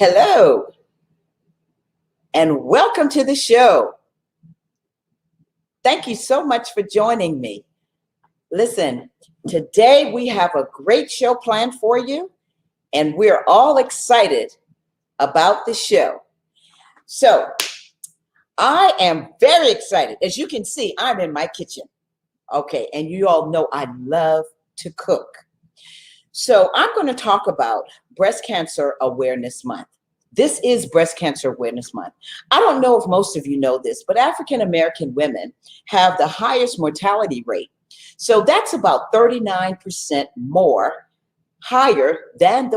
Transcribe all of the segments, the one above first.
Hello, and welcome to the show. Thank you so much for joining me. Listen, today we have a great show planned for you, and we're all excited about the show. So, I am very excited. As you can see, I'm in my kitchen. Okay, and you all know I love to cook. So I'm going to talk about Breast Cancer Awareness Month. This is Breast Cancer Awareness Month. I don't know if most of you know this, but African American women have the highest mortality rate. So that's about 39% more higher than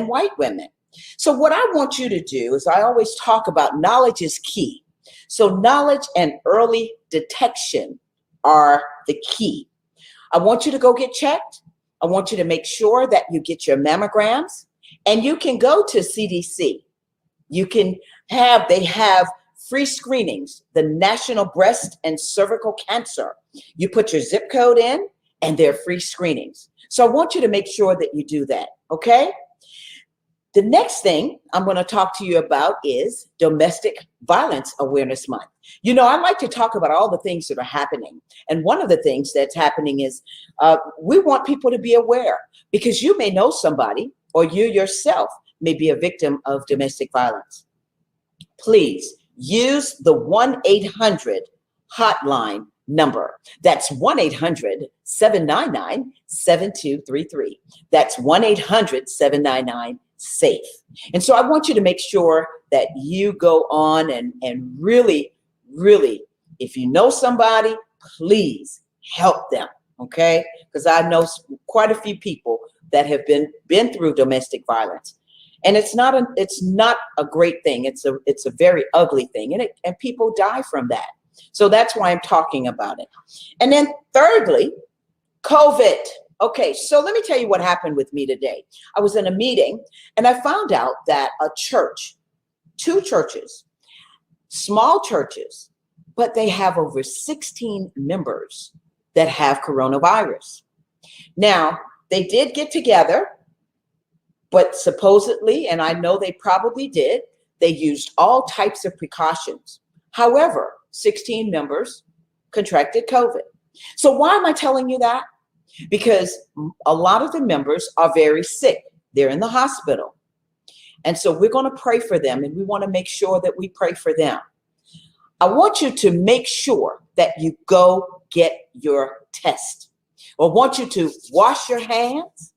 white women. So what I want you to do is, I always talk about knowledge is key. So knowledge and early detection are the key. I want you to go get checked. I want you to make sure that you get your mammograms, and you can go to CDC. They have free screenings, the National Breast and Cervical Cancer. You put your zip code in and they're free screenings. So I want you to make sure that you do that, okay? The next thing I'm going to talk to you about is Domestic Violence Awareness Month. You know, I like to talk about all the things that are happening. And one of the things that's happening is we want people to be aware, because you may know somebody, or you yourself may be a victim of domestic violence. Please use the 1-800 hotline number. That's 1-800-799-7233. That's 1-800-799-SAFE. And so I want you to make sure that you go on and really, if you know somebody, please help them, okay? Because I know quite a few people that have been through domestic violence. And it's not a great thing. It's a very ugly thing, and people die from that. So that's why I'm talking about it. And then thirdly, COVID. Okay, so let me tell you what happened with me today. I was in a meeting and I found out that a church, 2 churches, small churches, but they have over 16 members that have coronavirus. Now, they did get together, but supposedly, and I know they probably did, they used all types of precautions. However, 16 members contracted COVID. So why am I telling you that? Because a lot of the members are very sick. They're in the hospital. And so we're going to pray for them, and we want to make sure that we pray for them. I want you to make sure that you go get your test. I want you to wash your hands.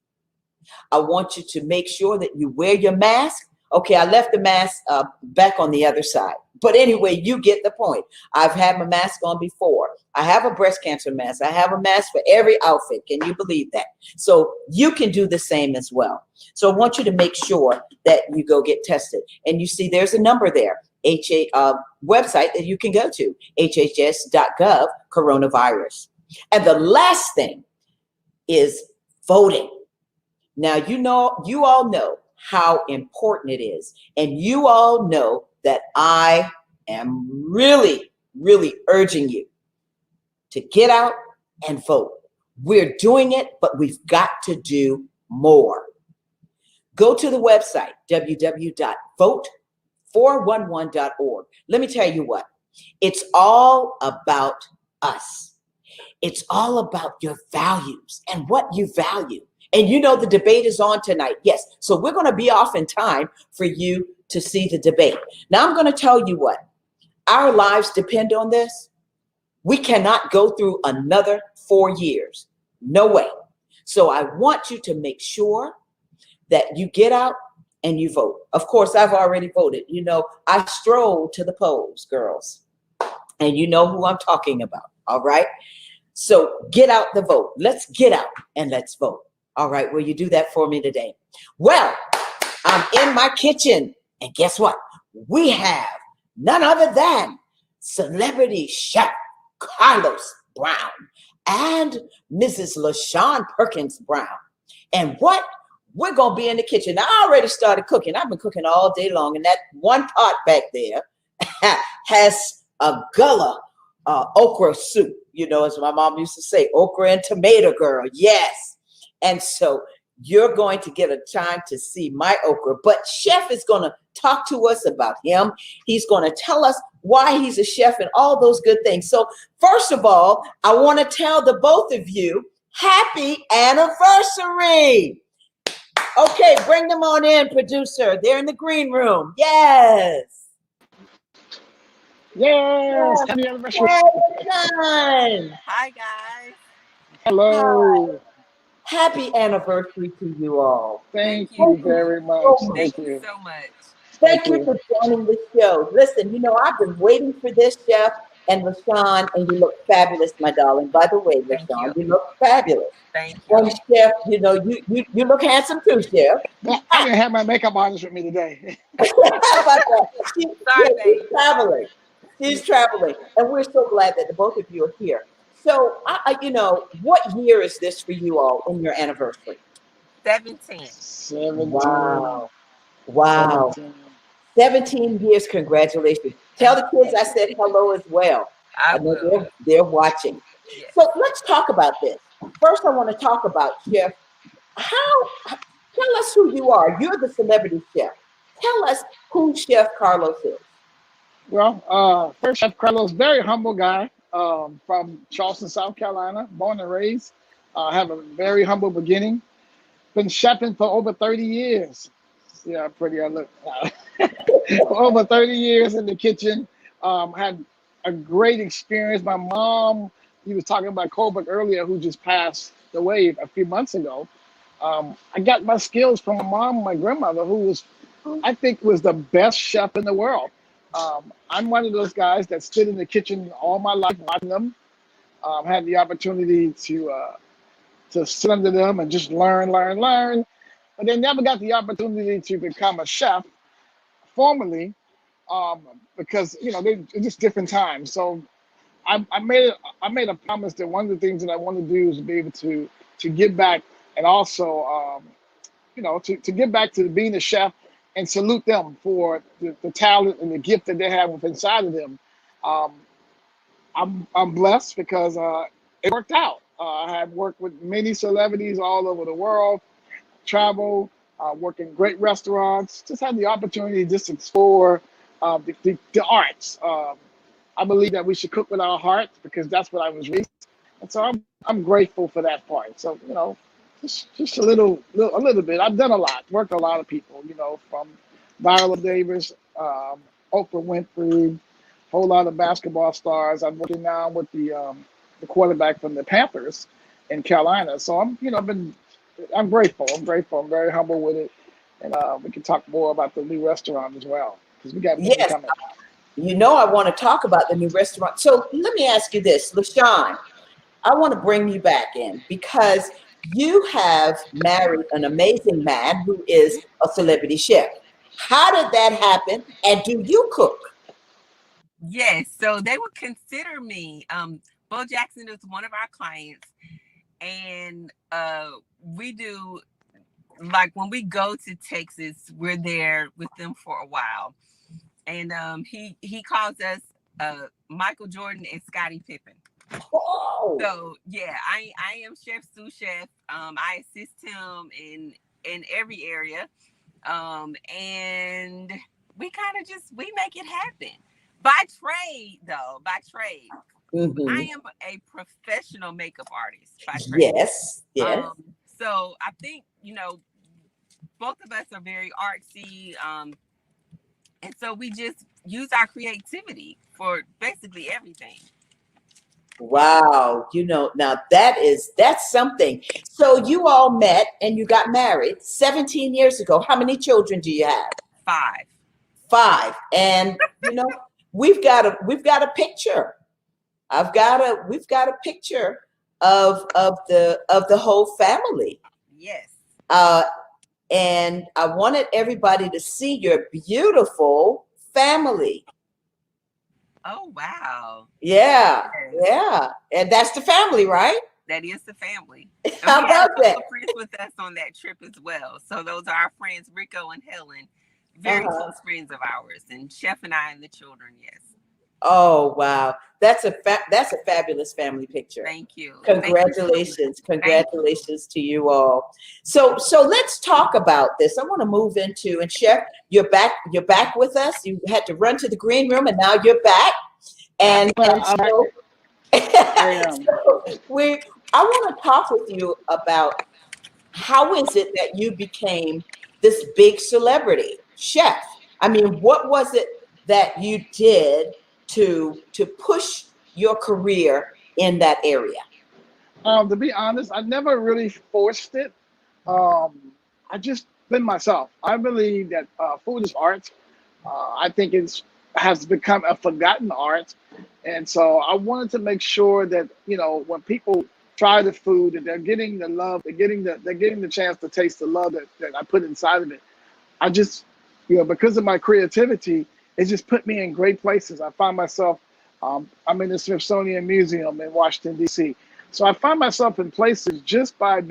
I want you to make sure that you wear your mask. Okay, I left the mask back on the other side. But anyway, you get the point. I've had my mask on before. I have a breast cancer mask. I have a mask for every outfit. Can you believe that? So you can do the same as well. So I want you to make sure that you go get tested. And you see there's a number there, website that you can go to, HHS.gov, coronavirus. And the last thing is voting. Now, you all know how important it is. And you all know that I am really, urging you to get out and vote. We're doing it, but we've got to do more. Go to the website, www.vote411.org. Let me tell you what, it's all about us. It's all about your values and what you value. And you know the debate is on tonight. Yes. So we're going to be off in time for you to see the debate. Now I'm going to tell you what, our lives depend on this. We cannot go through another 4 years. No way. So I want you to make sure that you get out and you vote. Of course, I've already voted. You know, I strolled to the polls, girls, and you know who I'm talking about. All right. So get out the vote. Let's get out and let's vote. All right. Will you do that for me today? Well, I'm in my kitchen, and guess what? We have none other than celebrity chef Carlos Brown and Mrs. LaShawn Perkins Brown. And what? We're going to be in the kitchen. I already started cooking. I've been cooking all day long. And that one pot back there has a GULLAH okra soup. You know, as my mom used to say, okra and tomato girl. Yes. And so you're going to get a time to see my okra. But Chef is going to talk to us about him. He's going to tell us why he's a chef and all those good things. So first of all, I want to tell the both of you, happy anniversary. Okay, bring them on in, producer. They're in the green room. Yes. Yes. Happy anniversary. Hi, guys. Hello. Hi. Happy anniversary to you all. Thank you very much. Thank you so much. Thank you for joining the show. Listen, you know, I've been waiting for this, Chef and LaShawn, and you look fabulous, my darling. By the way, LaShawn, you look fabulous. Thank you. And Chef, you know, you look handsome too, Chef. Well, I didn't have my makeup artist with me today. How about that? She's traveling. She's traveling. And we're so glad that the both of you are here. So, you know, what year is this for you all in your anniversary? 17. 17. Wow. Wow. 17 years. Congratulations. Tell the kids I said hello as well. I know they're watching. Yes. So let's talk about this. First, I want to talk about Chef. Tell us who you are. You're the celebrity chef. Tell us who Chef Carlos is. Well, first, Chef Carlos, very humble guy from Charleston, South Carolina, born and raised. Have a very humble beginning. Been chefing for over 30 years. Yeah, how pretty I look. For over 30 years in the kitchen. Had a great experience. My mom, you was talking about Colbert earlier, who just passed away a few months ago. I got my skills from my mom, my grandmother, who was, I think, was the best chef in the world. I'm one of those guys that stood in the kitchen all my life watching them. Had the opportunity to sit under them and just learn. But they never got the opportunity to become a chef formally because, you know, they're just different times. So I made a promise that one of the things that I want to do is be able to give back and also, you know, to give back to being a chef and salute them for the talent and the gift that they have within inside of them. I'm blessed because it worked out. I have worked with many celebrities all over the world, travel, work in great restaurants, just had the opportunity to just explore the arts. I believe that we should cook with our hearts because that's what I was raised. And so I'm grateful for that part. So, you know, just a little bit. I've done a lot, worked with a lot of people, you know, from Viola Davis, Oprah Winfrey, whole lot of basketball stars. I'm working now with the quarterback from the Panthers in Carolina. So I'm grateful. I'm very humble with it. And we can talk more about the new restaurant as well because we got more coming. You know, I want to talk about the new restaurant. So let me ask you this, LaShawn, I want to bring you back in because you have married an amazing man who is a celebrity chef. How did that happen? And do you cook? Yes. So they would consider me. Bo Jackson is one of our clients. And we do, like when we go to Texas, we're there with them for a while. And he calls us Michael Jordan and Scottie Pippen. Oh. So yeah, I am Chef Sous Chef. I assist him in every area. And we kind of we make it happen. By trade. Mm-hmm. I am a professional makeup artist by trade. Yes. So I think, you know, both of us are very artsy. And so we just use our creativity for basically everything. Wow. You know, now that's something. So you all met and you got married 17 years ago. How many children do you have? 5. And you know, we've got a picture. We've got a picture of the whole family. Yes. And I wanted everybody to see your beautiful family. Oh, wow. Yeah. And that's the family, right? That is the family. How about that? Friends with us on that trip as well. So those are our friends, Rico and Helen, very close friends of ours, and Chef and I and the children. Yes. Oh, wow. that's a fabulous family picture. Thank you. Congratulations. Congratulations to you all. So let's talk about this. I want to move into, and Chef, you're back with us. You had to run to the green room and now you're back. And so, I want to talk with you about how is it that you became this big celebrity chef? I mean, what was it that you did to push your career in that area? To be honest, I never really forced it. I just been myself. I believe that food is art. I think has become a forgotten art, and so I wanted to make sure that when people try the food, that they're getting the love, they're getting the chance to taste the love that I put inside of it. I just, because of my creativity, it just put me in great places. I find myself, I'm in the Smithsonian Museum in Washington, D.C. So I find myself in places just by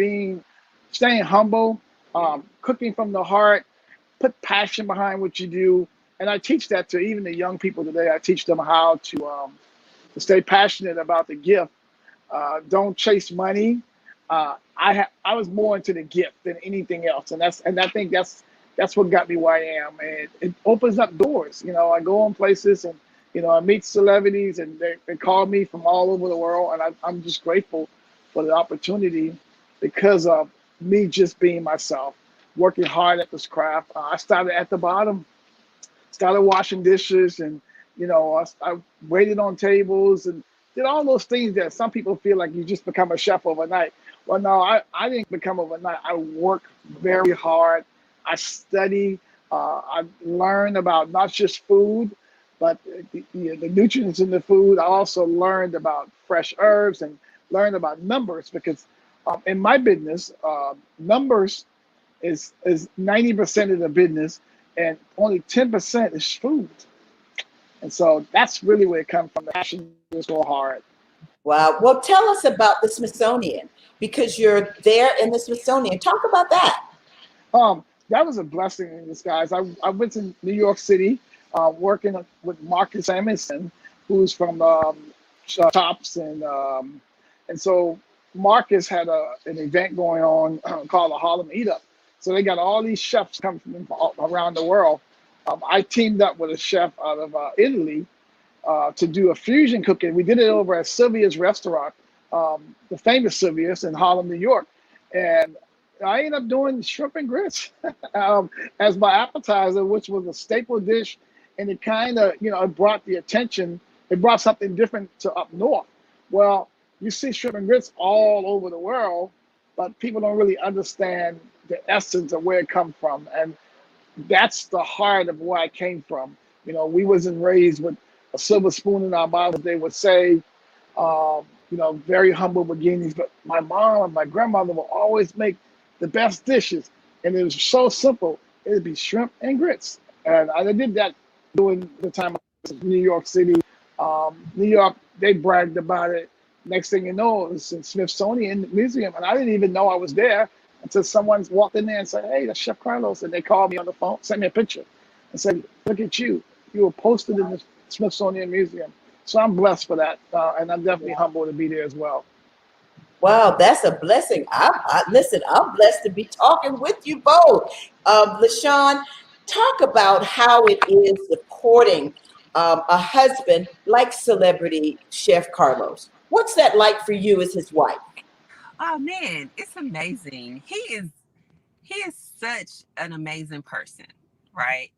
staying humble, cooking from the heart, put passion behind what you do. And I teach that to even the young people today. I teach them how to stay passionate about the gift. Don't chase money. I was more into the gift than anything else, and I think that's what got me where I am. And it opens up doors. I go on places and I meet celebrities, and they call me from all over the world, and I'm just grateful for the opportunity because of me just being myself, working hard at this craft. I started at the bottom, started washing dishes, and I waited on tables and did all those things that some people feel like you just become a chef overnight. Well, no, I didn't become overnight. I worked very hard. I study. I learned about not just food, but the nutrients in the food. I also learned about fresh herbs and learned about numbers because in my business, numbers is 90% of the business, and only 10% is food. And so that's really where it comes from. The passion is so hard. Wow. Well, tell us about the Smithsonian, because you're there in the Smithsonian. Talk about that. That was a blessing in disguise. I went to New York City, working with Marcus Emerson, who's from Tops, and so Marcus had an event going on called the Harlem Eat Up. So they got all these chefs coming from around the world. I teamed up with a chef out of Italy to do a fusion cooking. We did it over at Sylvia's restaurant, the famous Sylvia's in Harlem, New York. And I ended up doing shrimp and grits as my appetizer, which was a staple dish. And it kind of, it brought the attention. It brought something different to up north. Well, you see shrimp and grits all over the world, but people don't really understand the essence of where it comes from. And that's the heart of where I came from. We wasn't raised with a silver spoon in our mouth, as they would say, very humble beginnings. But my mom and my grandmother will always make the best dishes. And it was so simple. It'd be shrimp and grits. And I did that during the time I was in New York City. New York, they bragged about it. Next thing you know, it was in Smithsonian Museum. And I didn't even know I was there until someone walked in there and said, "Hey, that's Chef Carlos." And they called me on the phone, sent me a picture and said, "Look at you. You were posted in the Smithsonian Museum." So I'm blessed for that. And I'm definitely humbled to be there as well. Wow, that's a blessing. Listen, I'm blessed to be talking with you both. LaShawn, talk about how it is supporting a husband like celebrity Chef Carlos. What's that like for you as his wife? Oh man, it's amazing. He is such an amazing person, right?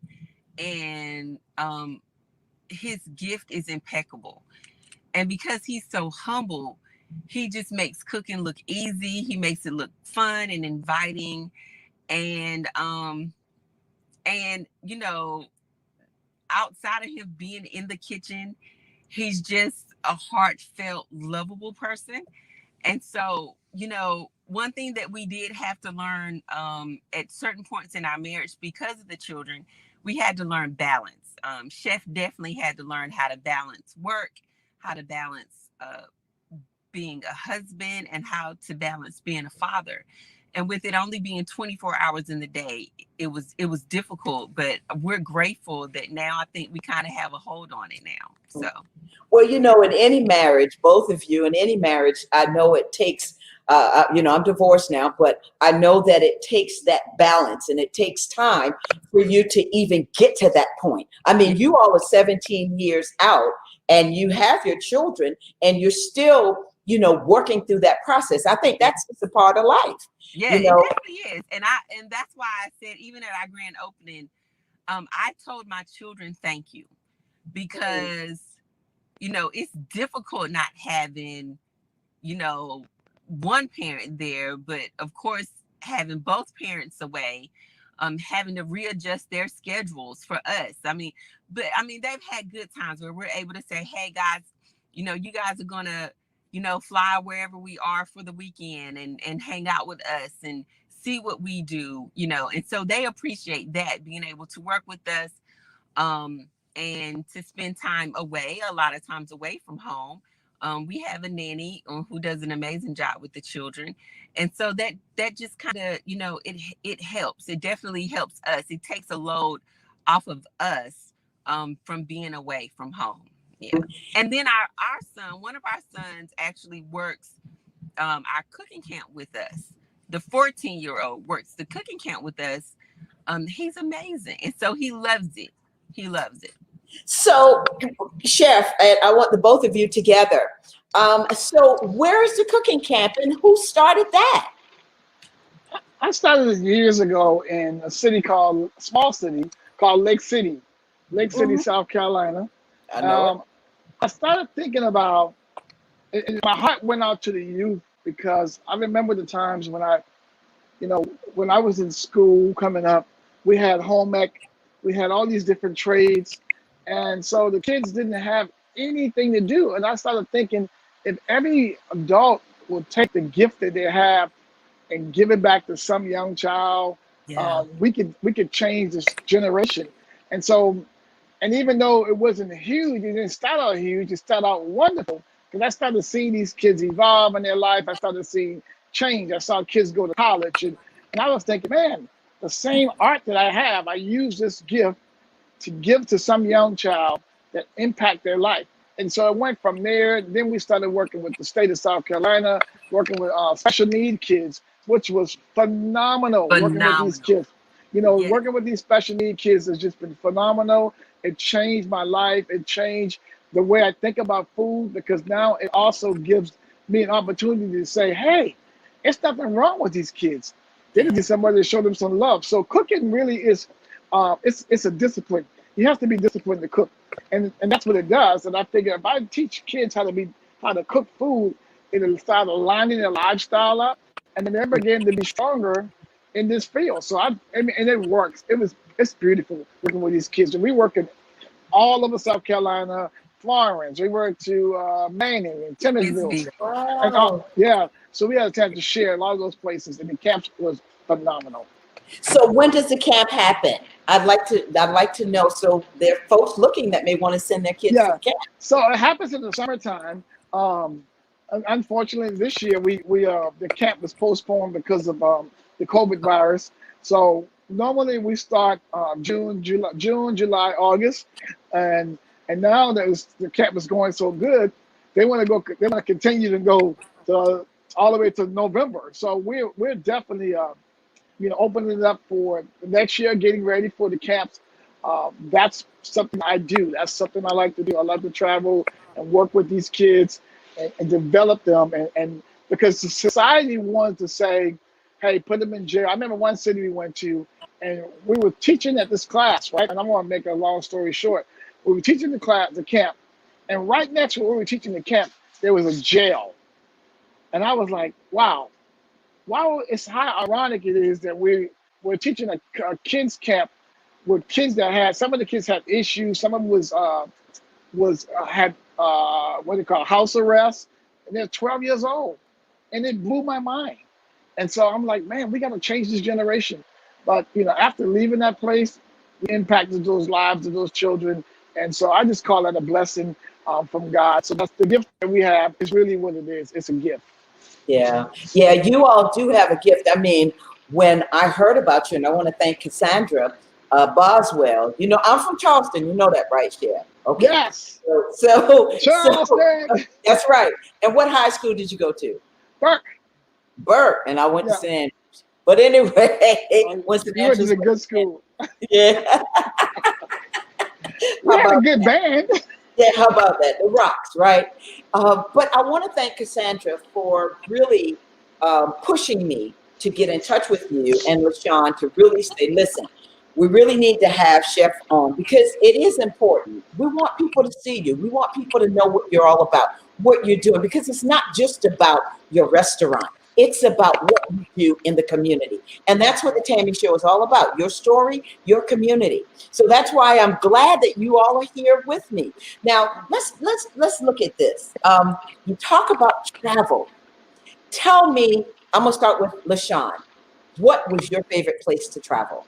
And his gift is impeccable. And because he's so humble, he just makes cooking look easy. He makes it look fun and inviting. And outside of him being in the kitchen, he's just a heartfelt, lovable person. And so, one thing that we did have to learn at certain points in our marriage, because of the children, we had to learn balance. Chef definitely had to learn how to balance work, how to balance being a husband, and how to balance being a father. And with it only being 24 hours in the day, it was difficult, but we're grateful that now I think we kind of have a hold on it now. So, well, you know, in any marriage, both of you in any marriage, I know it takes, you know, I'm divorced now, but I know that it takes that balance and it takes time for you to even get to that point. I mean, you all are 17 years out and you have your children and you're still, you know, working through that process. I think that's just a part of life. Yeah, you know? it definitely is. And that's why I said, even at our grand opening, I told my children, thank you, because, you know, it's difficult not having, you know, one parent there, but of course, having both parents away, having to readjust their schedules for us. I mean, they've had good times where we're able to say, hey guys, you know, you guys are gonna, you know, fly wherever we are for the weekend and hang out with us and see what we do, you know. And so they appreciate that, being able to work with us, and to spend time away, a lot of times away from home. We have a nanny who does an amazing job with the children. And so that just kind of, you know, it helps. It definitely helps us. It takes a load off of us, from being away from home. Yeah. And then our son, one of our sons actually works our cooking camp with us. The 14-year-old works the cooking camp with us. He's amazing. And so he loves it. He loves it. So, Chef, and I want the both of you together. So where is the cooking camp and who started that? I started it years ago in a small city called Lake City, South Carolina. I know I started thinking about, and my heart went out to the youth because I remember the times when when I was in school coming up, we had home ec, we had all these different trades. And so the kids didn't have anything to do. And I started thinking, if every adult would take the gift that they have and give it back to some young child, Yeah. we could change this generation. And so, and even though it wasn't huge, it didn't start out huge, it started out wonderful. Because I started seeing these kids evolve in their life. I started seeing change. I saw kids go to college. And I was thinking, man, the same art that I have, I use this gift to give to some young child that impact their life. And so it went from there. Then we started working with the state of South Carolina, working with special need kids, which was phenomenal. Working with these kids. You know, Yeah. working with these special need kids has just been phenomenal. It changed my life. It changed the way I think about food, because now it also gives me an opportunity to say, hey, it's nothing wrong with these kids. They just need somebody to show them some love. So cooking really is, it's a discipline. You have to be disciplined to cook, and that's what it does. And I figure if I teach kids how to cook food, it'll start aligning their lifestyle up, and then they begin to be stronger in this field. So I mean, and it works. It's beautiful working with these kids, and we work in all over South Carolina, Florence. We work to Manning and Tennessee. And yeah, so we had a chance to share a lot of those places, and the camp was phenomenal. So when does the camp happen? I'd like to know. So there are folks looking that may want to send their kids to the camp. So it happens in the summertime. Unfortunately, this year the camp was postponed because of the COVID virus. So normally we start June, July, August, and now that the camp is going so good, they want to continue to go all the way to November. So we're definitely opening it up for next year, getting ready for the camps. That's something I do. That's something I like to do. I love to travel and work with these kids and develop them. And because the society wants to say, hey, put them in jail. I remember one city we went to, and we were teaching at this class, right? And I'm going to make a long story short. We were teaching the camp, and right next to where we were teaching the camp, there was a jail. And I was like, wow. Wow, it's how ironic it is that we're teaching a kids camp with kids that had, some of the kids had issues, some of them had what they call house arrest, and they're 12 years old, and it blew my mind. And so I'm like, man, we got to change this generation. But after leaving that place, we impacted those lives of those children, and so I just call that a blessing from God. So that's the gift that we have. Is really what it is. It's a gift. Yeah. Yeah. You all do have a gift. I mean, when I heard about you, and I want to thank Cassandra Boswell, you know, I'm from Charleston. You know that, right, Cher? Okay. Yes. So Charleston. that's right. And what high school did you go to? Burke. Burke. And I went to Yeah. San. But anyway, You went to a good school. Yeah. We had a good band. Yeah, how about that? The Rocks, right? But I want to thank Cassandra for really pushing me to get in touch with you and LaShawn to really say, listen, we really need to have Chef on because it is important. We want people to see you. We want people to know what you're all about, what you're doing, because it's not just about your restaurant. It's about what you do in the community. And that's what the Tammy Show is all about. Your story, your community. So that's why I'm glad that you all are here with me. Now, let's look at this. You talk about travel. Tell me, I'm gonna start with LaShawn. What was your favorite place to travel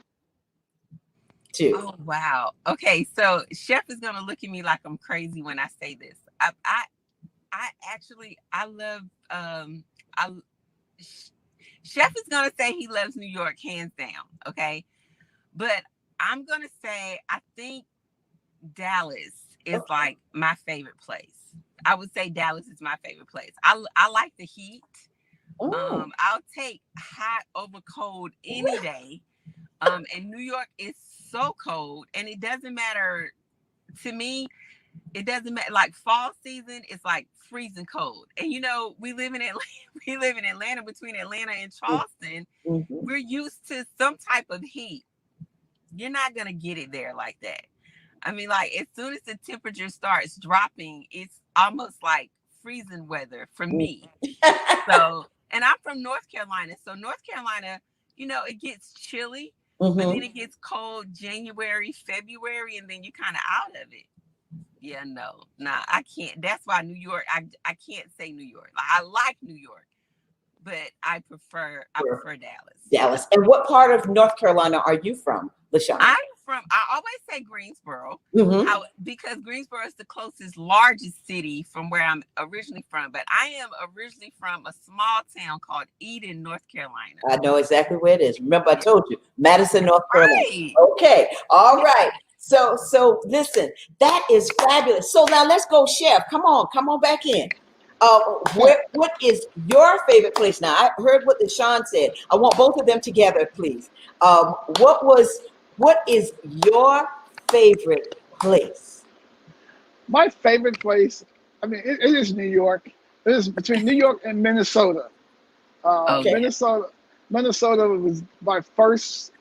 to? Oh wow. Okay, so Chef is gonna look at me like I'm crazy when I say this. I love Chef is gonna say he loves New York hands down, okay? But I'm gonna say I think Dallas is like my favorite place. I would say Dallas is my favorite place. I like the heat. I'll take hot over cold any day. And New York is so cold, and it doesn't matter to me. It doesn't matter. Like fall season, it's like freezing cold. And you know, we live in Atlanta, between Atlanta and Charleston. Mm-hmm. We're used to some type of heat. You're not gonna get it there like that. I mean, like as soon as the temperature starts dropping, it's almost like freezing weather for me. So, and I'm from North Carolina. So North Carolina, you know, it gets chilly, but then it gets cold January, February, and then you're kind of out of it. Yeah, no, nah, I can't. That's why New York, I can't say New York. Like, I like New York, but I prefer Dallas. Dallas. And what part of North Carolina are you from, LaShawn? I always say Greensboro because Greensboro is the closest, largest city from where I'm originally from. But I am originally from a small town called Eden, North Carolina. I know exactly where it is. Remember, I told you, Madison, North Carolina. Right. Okay. All right. So listen, that is fabulous. So now let's go, Chef. Come on back in. What is your favorite place? Now, I heard what LaShawn said. I want both of them together, please. What is your favorite place? My favorite place, I mean, it is New York. It is between New York and Minnesota. Okay. Minnesota was my first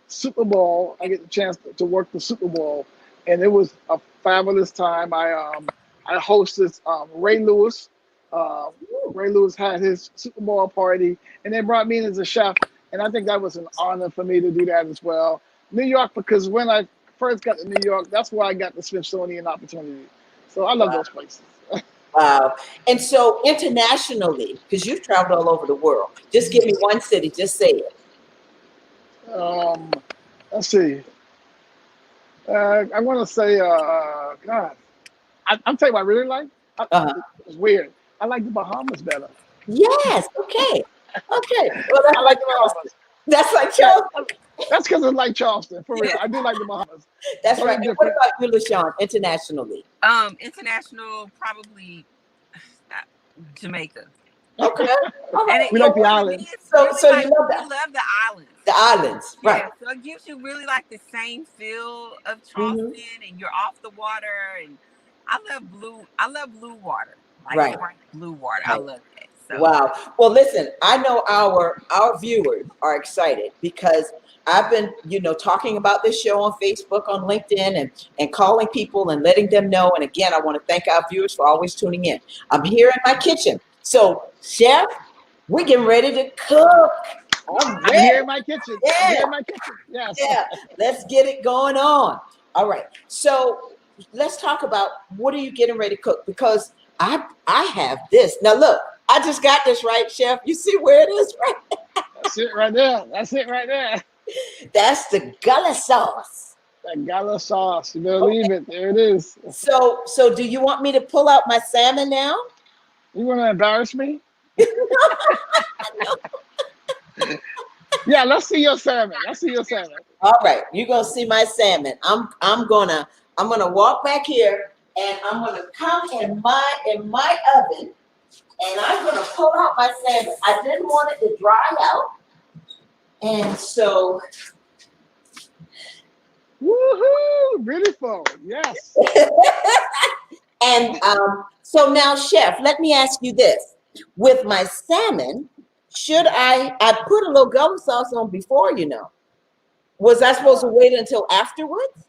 Super Bowl. I get the chance to work the Super Bowl, and it was a fabulous time. I hosted Ray Lewis. Ray Lewis had his Super Bowl party, and they brought me in as a chef, and I think that was an honor for me to do that as well. New York, because when I first got to New York, that's where I got the Smithsonian opportunity. So I love those places. Wow. And so internationally, because you've traveled all over the world, just give me one city, just say it. Let's see. I want to say, God, I'll tell you what I really like. It's weird. I like the Bahamas better. Yes. Okay. Okay. Well, I like the Bahamas. That's like Charleston. That's because I like Charleston, for real. I do like the Bahamas. That's right. And what about you, LaShawn, internationally? International, probably Jamaica. Okay. Right. We like the islands. So like, you love that. We love the islands. The islands, right? Yeah, so it gives you really like the same feel of Charleston, and you're off the water. And I love blue water. Like bright blue water. Right. I love that. So. Wow. Well, listen, I know our viewers are excited because I've been, talking about this show on Facebook, on LinkedIn, and calling people and letting them know. And again, I want to thank our viewers for always tuning in. I'm here in my kitchen. So, Chef, we're getting ready to cook. I'm here in my kitchen. Yeah. I'm here in my kitchen. Yes. Yeah. Let's get it going on. All right. So let's talk about what are you getting ready to cook? Because I have this. Now, look. I just got this, right, Chef? You see where it is, right? That's it right there. That's it right there. That's the GULLAH sauce. The GULLAH sauce. You believe it. There it is. So do you want me to pull out my salmon now? You want to embarrass me? Yeah, let's see your salmon. Let's see your salmon. All right, you're gonna see my salmon. I'm gonna walk back here and I'm gonna come in my oven and I'm gonna pull out my salmon. I didn't want it to dry out, and so Woohoo! Beautiful. Yes. and so now, chef, let me ask you this: with my salmon, should I put a little GULLAH sauce on before, you know? Was I supposed to wait until afterwards?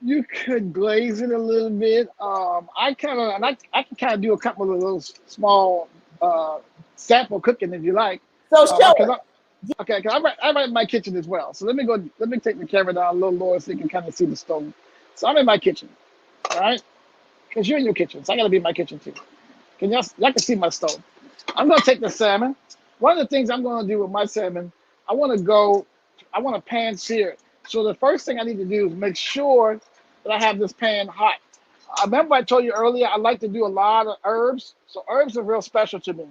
You could glaze it a little bit. I can kind of do a couple of those small sample cooking if you like. So show it. Okay, because I'm in my kitchen as well. So let me take the camera down a little lower so you can kind of see the stove. So I'm in my kitchen, all right? Because you're in your kitchen, so I gotta be in my kitchen too. Y'all can see my stove. I'm gonna take the salmon. One of the things I'm gonna do with my salmon, I want to pan sear it. So the first thing I need to do is make sure that I have this pan hot. I remember I told you earlier, I like to do a lot of herbs. So herbs are real special to me,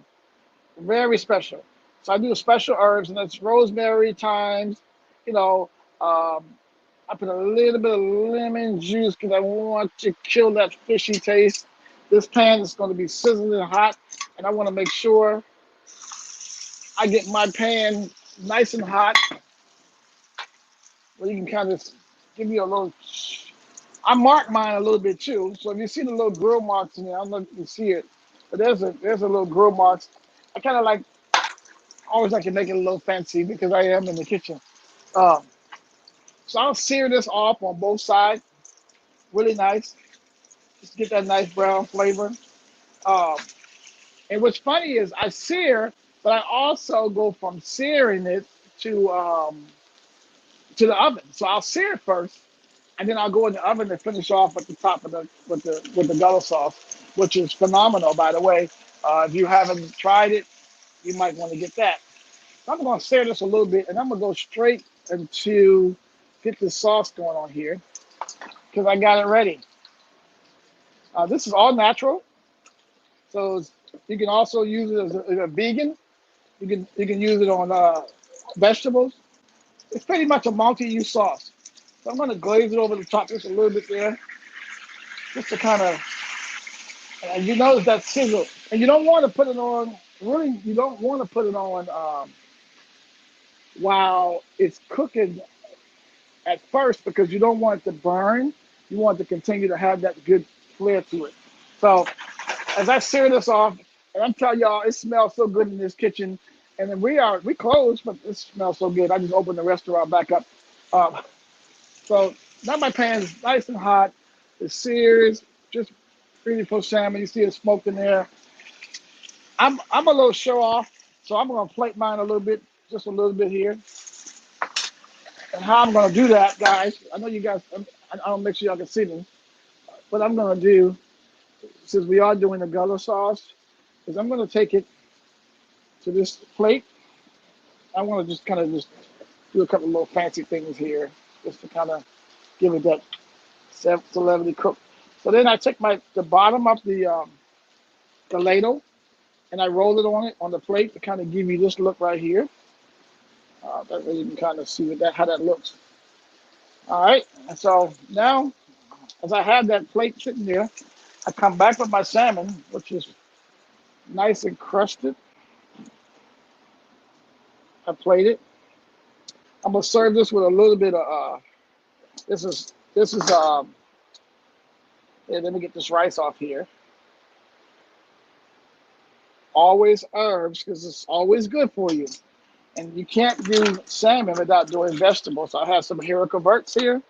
very special. So I do special herbs, and that's rosemary, thyme, you know, I put a little bit of lemon juice because I want to kill that fishy taste. This pan is going to be sizzling hot, and I want to make sure I get my pan nice and hot. Well, you can kind of give you a little. I mark mine a little bit too, so if you see the little grill marks in there, I don't know if you can see it, but there's a little grill marks. I kind of always like to make it a little fancy because I am in the kitchen. So I'll sear this off on both sides, really nice. Just get that nice brown flavor. Um, and what's funny is I sear, but I also go from searing it to the oven. So I'll sear it first, and then I'll go in the oven to finish off at the top of with the GULLAH sauce, which is phenomenal, by the way. If you haven't tried it, you might want to get that. So I'm going to sear this a little bit, and I'm going to go straight into get this sauce going on here because I got it ready. This is all natural, so you can also use it as a vegan. You can use it on vegetables. It's pretty much a multi-use sauce. So I'm going to glaze it over the top just a little bit there, just to kind of, and you notice that sizzle. And you don't want to put it on, really, you don't want to put it on while it's cooking at first because you don't want it to burn. You want it to continue to have that good flair to it. So as I sear this off, and I'm telling y'all, it smells so good in this kitchen. And then we closed, but it smells so good. I just opened the restaurant back up. So now my pan's nice and hot. It's seared, just beautiful salmon. You see it smoked in there. I'm a little show off, so I'm gonna plate mine a little bit, just a little bit here. And how I'm gonna do that, guys, I know you guys, I'll make sure y'all can see me. What I'm gonna do, since we are doing the GULLAH sauce, is I'm gonna take it to this plate. I wanna just kind of just do a couple of little fancy things here, just to kind of give it that celebrity cook. So then I take the bottom of the ladle and I roll it on the plate to kind of give you this look right here. That way you can kind of see how that looks. All right, and so now as I have that plate sitting there, I come back with my salmon, which is nice and crusted. I plate it. I'm gonna serve this with a little bit of this is yeah, let me get this rice off here. Always herbs because it's always good for you. And you can't do salmon without doing vegetables. So I have some haricot verts here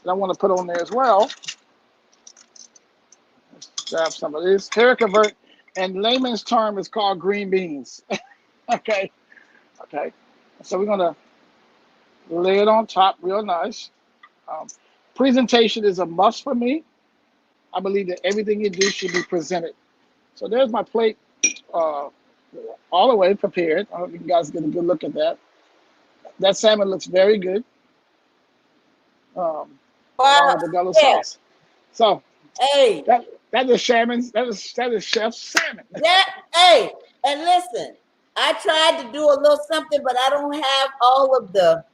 that I want to put on there as well. Let's grab some of this. Haricot vert, and layman's term is called green beans. Okay. So we're gonna lay it on top real nice. Presentation is a must for me. I believe that everything you do should be presented. So there's my plate, all the way prepared. I hope you guys get a good look at that. That salmon looks very good. Along with the GULLAH sauce. So hey, that is salmon. That is chef's salmon. hey, And listen, I tried to do a little something, but I don't have all of the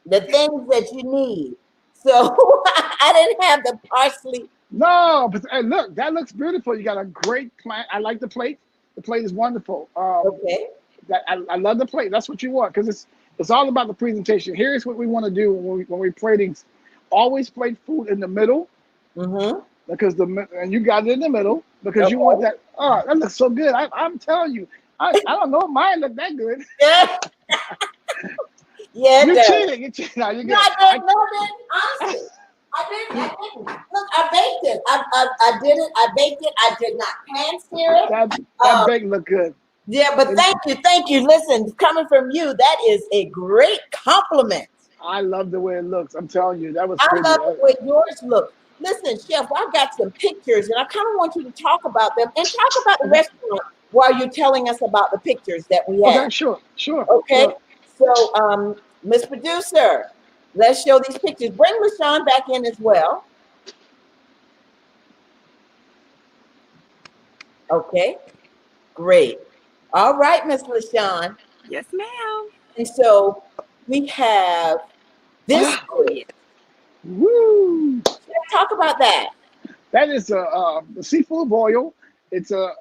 things that you need. So I didn't have the parsley. No, but hey, look, that looks beautiful. You got a great plant. I like the plate. The plate is wonderful. Okay. I love the plate. That's what you want because it's all about the presentation. Here's what we want to do when we plating. Always plate food in the middle because and you got it in the middle because you want that. Oh, that looks so good. I'm telling you, I don't know. Mine look that good. Yeah. Yeah. You cheating. You cheating. No, you no, I didn't. No, man. Honestly, I didn't. Look, I baked it. I did it. I baked it. I did not pan sear it. That bake look good. Yeah, but thank you. Listen, coming from you, that is a great compliment. I love the way it looks. I'm telling you, that was I pretty. love the way yours look. Listen, Chef, I've got some pictures, and I kind of want you to talk about them and talk about the restaurant while you're telling us about the pictures that we have. Okay, sure. Okay, sure. so, Miss Producer, let's show these pictures. Bring LaShawn back in as well. Okay, great. All right, Miss LaShawn. Yes, ma'am. And so we have this. Woo! Let's talk about that. That is a seafood boil. It's a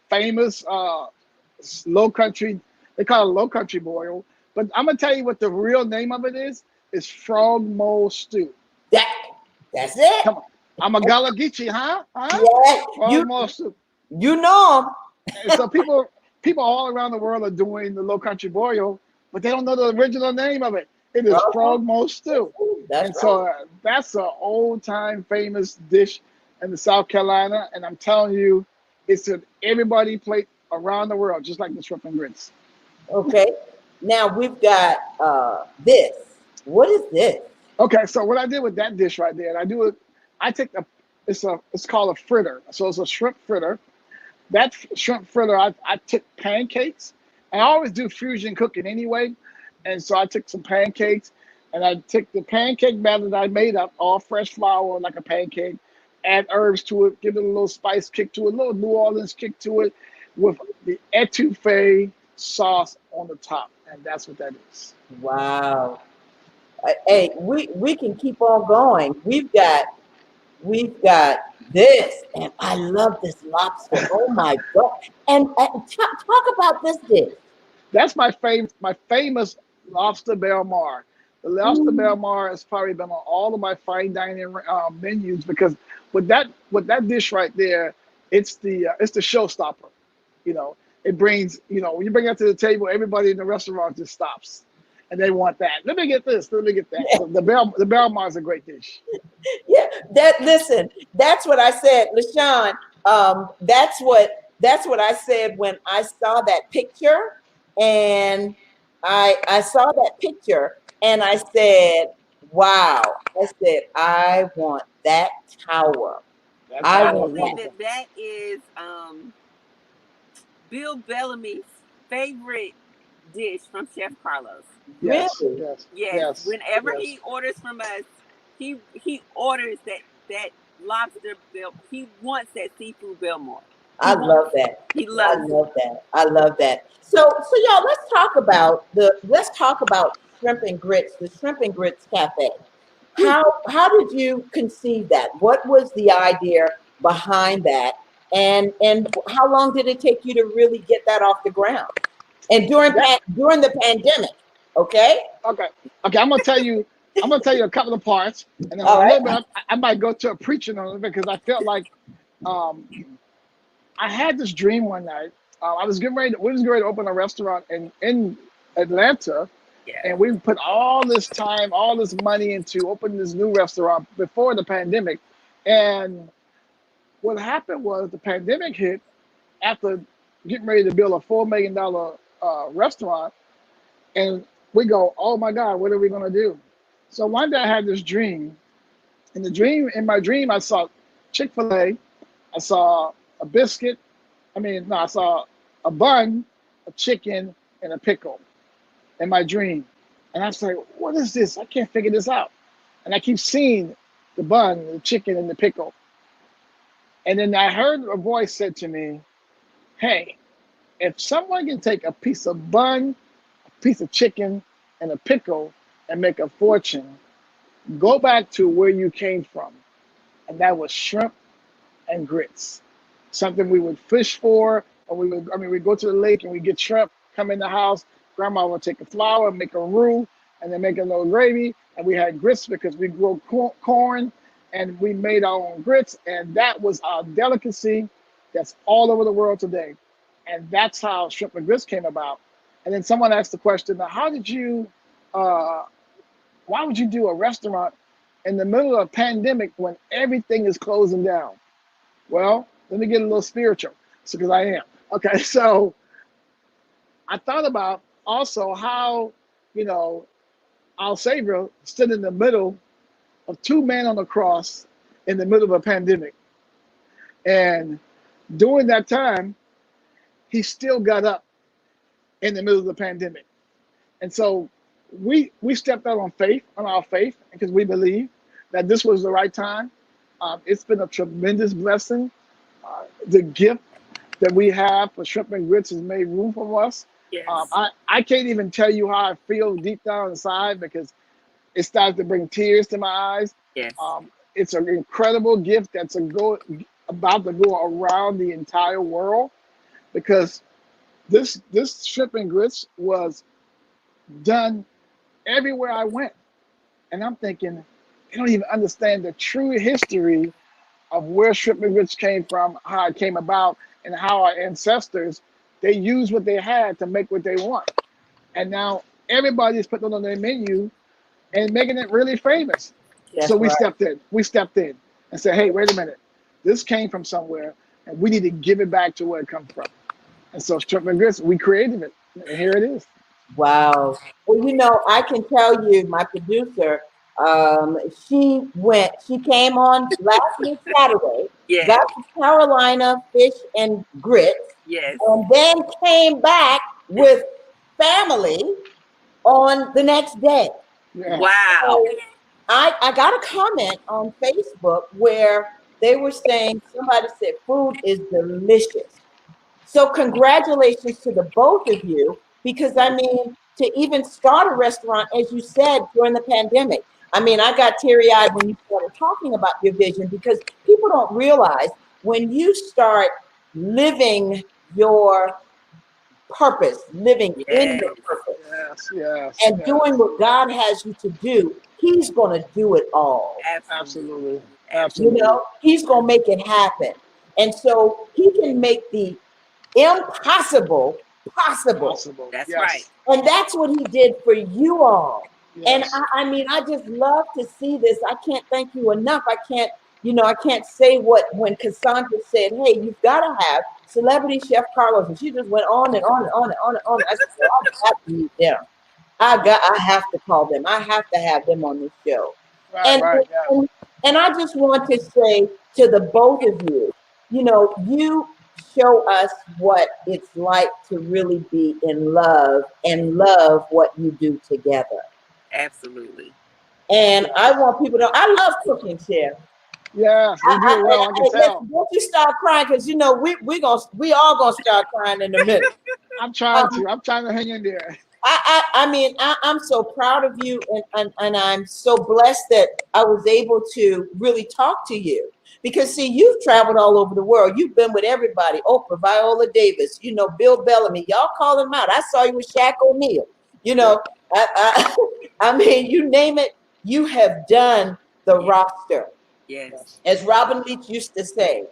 famous low country. They call it a low country boil. But I'm gonna tell you what the real name of it is. It's frog mole stew. That's it. Come on, I'm a Galagichi, huh? Yeah, Frog mole stew. You know them. And so people all around the world are doing the low country boil, but they don't know the original name of it. It is frog mole stew. So that's an old time famous dish in the South Carolina, and I'm telling you, it's an everybody plate around the world, just like the shrimp and grits. Okay. Now we've got this. What is this? Okay, so what I did with that dish right there, and it's called a fritter. So it's a shrimp fritter. That shrimp fritter, I took pancakes. I always do fusion cooking anyway. And so I took some pancakes and I took the pancake batter that I made up, all fresh flour like a pancake, add herbs to it, give it a little spice kick to it, a little New Orleans kick to it with the etouffee sauce on the top. And that's what that is. Wow. Hey, we can keep on going. We've got this, and I love this lobster. Oh my God. And talk about this dish. That's my famous lobster belle mar. The lobster belle mar has probably been on all of my fine dining menus because with that dish right there, it's the showstopper. You know, it brings, you know, when you bring that to the table, everybody in the restaurant just stops and they want that. Let me get this. Let me get that. Yeah. So the belle mar is a great dish. Yeah, listen, that's what I said, LaShawn. That's what I said when I saw that picture, and I saw that picture, and I said, "Wow!" I said, "I want that tower." I believe that is Bill Bellamy's favorite dish from Chef Carlos. Yes. Really? Yes. Whenever he orders from us, he orders that lobster bill. He wants that seafood Belmore. I love that. He loves. I love that. So y'all, let's talk about shrimp and grits. The Shrimp and Grits Cafe. How did you conceive that? What was the idea behind that? And how long did it take you to really get that off the ground? And during the pandemic, okay? Okay. I'm gonna tell you a couple of parts, and then a little bit I might go to a preaching on it because I felt like I had this dream one night. We was getting ready to open a restaurant in Atlanta, and we put all this time, all this money into opening this new restaurant before the pandemic. And what happened was the pandemic hit after getting ready to build a $4 million restaurant, and we go, oh my God, what are we gonna do? So one day I had this dream. In my dream, I saw Chick-fil-A, I saw a biscuit. I saw a bun, a chicken, and a pickle in my dream. And I was like, what is this? I can't figure this out. And I keep seeing the bun, the chicken, and the pickle. And then I heard a voice said to me, hey, If someone can take a piece of bun, a piece of chicken, and a pickle and make a fortune, go back to where you came from. And that was shrimp and grits. Something we would fish for, or we'd go to the lake and we get shrimp, come in the house, grandma would take a flour, make a roux, and then make a little gravy. And we had grits because we grow corn and we made our own grits. And that was our delicacy that's all over the world today. And that's how shrimp and grits came about. And then someone asked the question, now, why would you do a restaurant in the middle of a pandemic when everything is closing down? Well, let me get a little spiritual, because I am. Okay, so I thought about also how, our Savior stood in the middle of two men on the cross in the middle of a pandemic. And during that time, he still got up in the middle of the pandemic. And so we stepped out on our faith, because we believe that this was the right time. It's been a tremendous blessing. The gift that we have for shrimp and grits has made room for us. Yes. I can't even tell you how I feel deep down inside, because it starts to bring tears to my eyes. Yes. It's an incredible gift that's about to go around the entire world, because this shrimp and grits was done everywhere I went. And I'm thinking, they don't even understand the true history of where shrimp and grits came from, how it came about, and how our ancestors, they used what they had to make what they want. And now everybody's putting it on their menu and making it really famous. That's so we right. stepped in and said, hey, wait a minute. This came from somewhere, and we need to give it back to where it comes from. And so shrimp and grits, we created it, and here it is. Wow. Well, I can tell you, my producer, she came on last week Saturday, Yes. got to Carolina fish and grits, Yes. and then came back with family on the next day. Yeah. Wow. So I got a comment on Facebook where they were saying, somebody said food is delicious. So congratulations to the both of you, because to even start a restaurant, as you said, during the pandemic. I got teary-eyed when you started talking about your vision, because people don't realize when you start living your purpose, living in your purpose, and doing what God has you to do, he's going to do it all. Absolutely. He's going to make it happen. And so he can make the impossible possible. That's right. And that's what he did for you all. Yes. And I just love to see this. I can't thank you enough. I can't say when Cassandra said, hey, you've got to have Celebrity Chef Carlos. And she just went on and on and on and on and on. I said, well, I have to meet them. I have to call them. I have to have them on this show. And I just want to say to the both of you, you show us what it's like to really be in love and love what you do together. Absolutely. And I want people to, I love cooking, Chef. Yeah, you do it well, I can tell. Don't you start crying, because we all gonna start crying in a minute. I'm trying to hang in there. I'm so proud of you, and I'm so blessed that I was able to really talk to you, because see, you've traveled all over the world. You've been with everybody, Oprah, Viola Davis, Bill Bellamy. Y'all call him out. I saw you with Shaq O'Neal. You name it, you have done the roster. Yes. As Robin Leach used to say,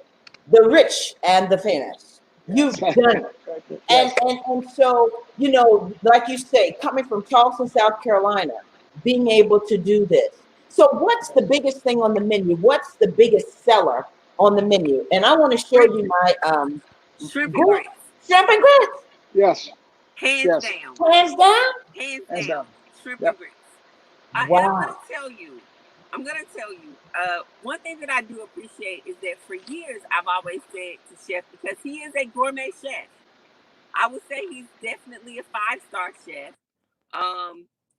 the rich and the famous. You've done it. And so, like you say, coming from Charleston, South Carolina, being able to do this. So what's the biggest thing on the menu? What's the biggest seller on the menu? And I want to show you my shrimp and grits. Shrimp and grits. Yes. Hands down. Hands down? Hands down. Shrimp and grits. Wow. I'm gonna tell you, one thing that I do appreciate is that for years I've always said to Chef, because he is a gourmet chef, I would say he's definitely a 5-star chef,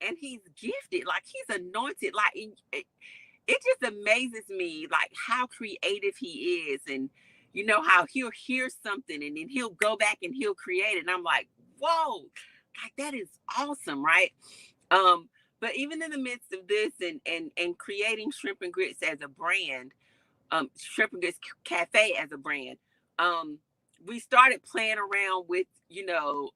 and he's gifted, like he's anointed, like it just amazes me, like how creative he is, and you know how he'll hear something and then he'll go back and he'll create it. And I'm like, whoa, like that is awesome, right? But even in the midst of this and creating Shrimp and Grits as a brand, Shrimp and Grits Cafe as a brand, we started playing around with, you know,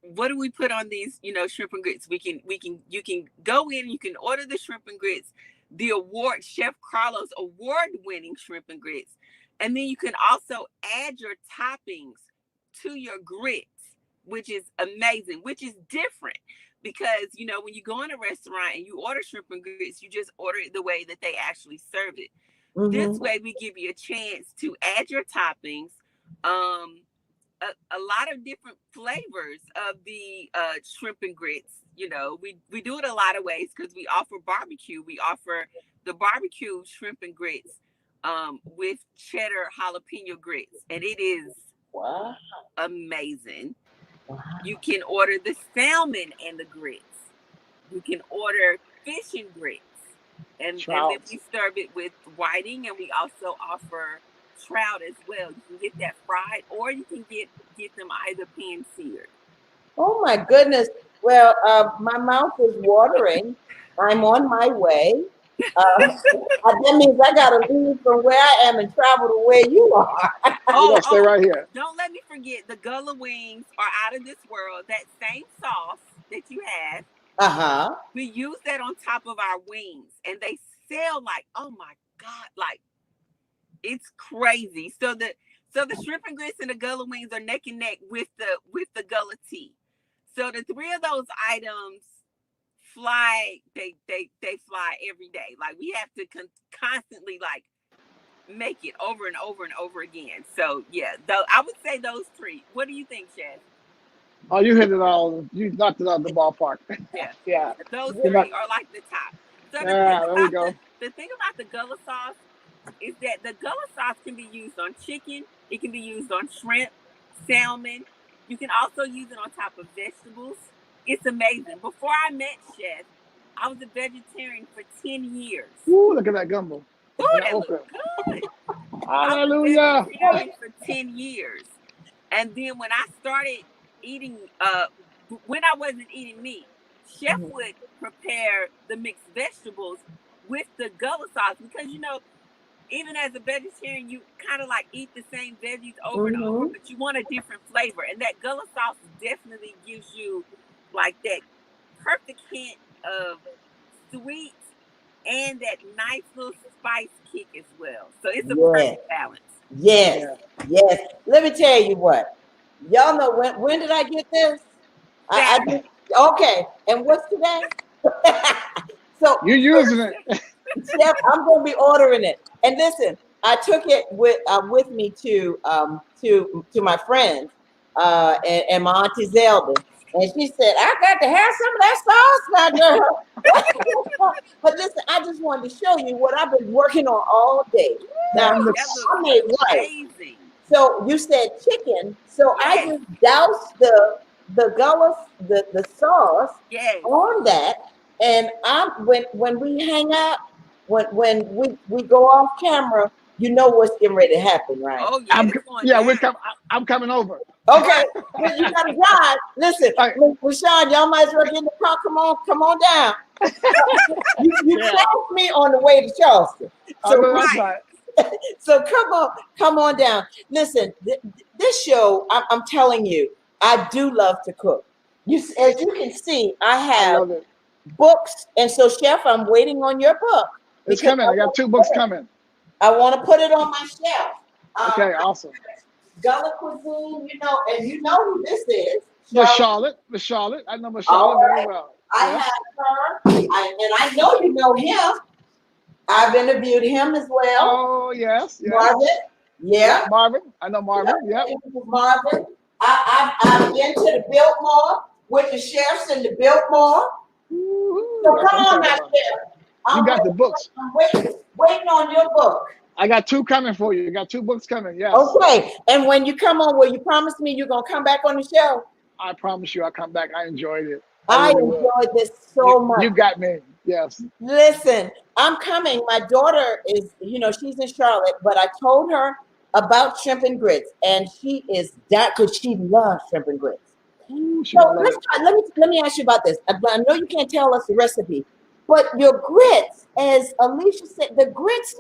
what do we put on these, you know, shrimp and grits? You can go in and you can order the shrimp and grits, the Chef Carlos award-winning shrimp and grits. And then you can also add your toppings to your grits, which is amazing, which is different. Because, you know, when you go in a restaurant and you order shrimp and grits, you just order it the way that they actually serve it. Mm-hmm. This way, we give you a chance to add your toppings, a lot of different flavors of the shrimp and grits. You know, we do it a lot of ways because we offer barbecue. We offer the barbecue shrimp and grits with cheddar jalapeno grits, and it is amazing. Wow. You can order the salmon and the grits. You can order fish and grits. And then we serve it with whiting, and we also offer trout as well. You can get that fried, or you can get them either pan seared. Oh my goodness. Well, my mouth is watering. I'm on my way. That means I got to leave from where I am and travel to where you are. Stay right here. Don't let me forget, the Gullah wings are out of this world. That same sauce that you have, we use that on top of our wings, and they sell like, oh my God, like it's crazy. So the shrimp and grits and the Gullah wings are neck and neck with the Gullah tea. So the three of those items fly. They fly every day. Like we have to constantly like make it over and over and over again. So yeah, I would say those three. What do you think, Chad? Oh, you hit it all. You knocked it out of the ballpark. Yeah. Those three are like the top. So the thing about the Gullah sauce is that the Gullah sauce can be used on chicken. It can be used on shrimp, salmon. You can also use it on top of vegetables. It's amazing. Before I met Chef, I was a vegetarian for 10 years. Ooh, look at that gumbo. Ooh, that looks good. Hallelujah. I was a vegetarian for 10 years. And then when I started eating, when I wasn't eating meat, Chef would prepare the mixed vegetables with the Gullah sauce because, you know, even as a vegetarian, you kind of like eat the same veggies over and over, but you want a different flavor. And that Gullah sauce definitely gives you like that perfect hint of sweet and that nice little spice kick as well. So it's a perfect balance. Yes. Let me tell you what. Y'all know when did I get this? Okay. And what's today? So you're using it. Chef, I'm going to be ordering it. And listen, I took it with me to my friends and my Auntie Zelda. And she said, I got to have some of that sauce, my girl. But listen, I just wanted to show you what I've been working on all day. Now, I made rice. So you said chicken. So I just doused the Gullah, the sauce on that. And when we hang out, when we go off camera, you know what's getting ready to happen, right? Oh yeah, I'm coming over. Okay, well, you gotta drive. Listen, Rashawn, y'all might as well get in the car. Come on down. you passed me on the way to Charleston. So come on down. Listen, this show, I'm telling you, I do love to cook. As you can see, I have books, and so Chef, I'm waiting on your book. It's coming. I got 2 books coming. I want to put it on my shelf. Okay, awesome. Gullah cuisine, you know, and you know who this is. Miss Charlotte. I know Miss Charlotte very well. I have her, and I know you know him. I've interviewed him as well. Oh, yes. Marvin. Yeah. Marvin. I know Marvin. Yep. Marvin. I've been to the Biltmore with the chefs in the Biltmore. So come on now, Chef. You got the books. I'm waiting on your book. I got 2 coming for you. You got 2 books coming, yes. Okay. And when you come on, will you promise me you're going to come back on the show? I promise you I'll come back. I enjoyed it. I enjoyed this so much. You got me. Yes. Listen, I'm coming. My daughter is, she's in Charlotte, but I told her about shrimp and grits, and she is that because she loves shrimp and grits. Ooh, So let me ask you about this. I know you can't tell us the recipe, but your grits, as Alicia said, the grits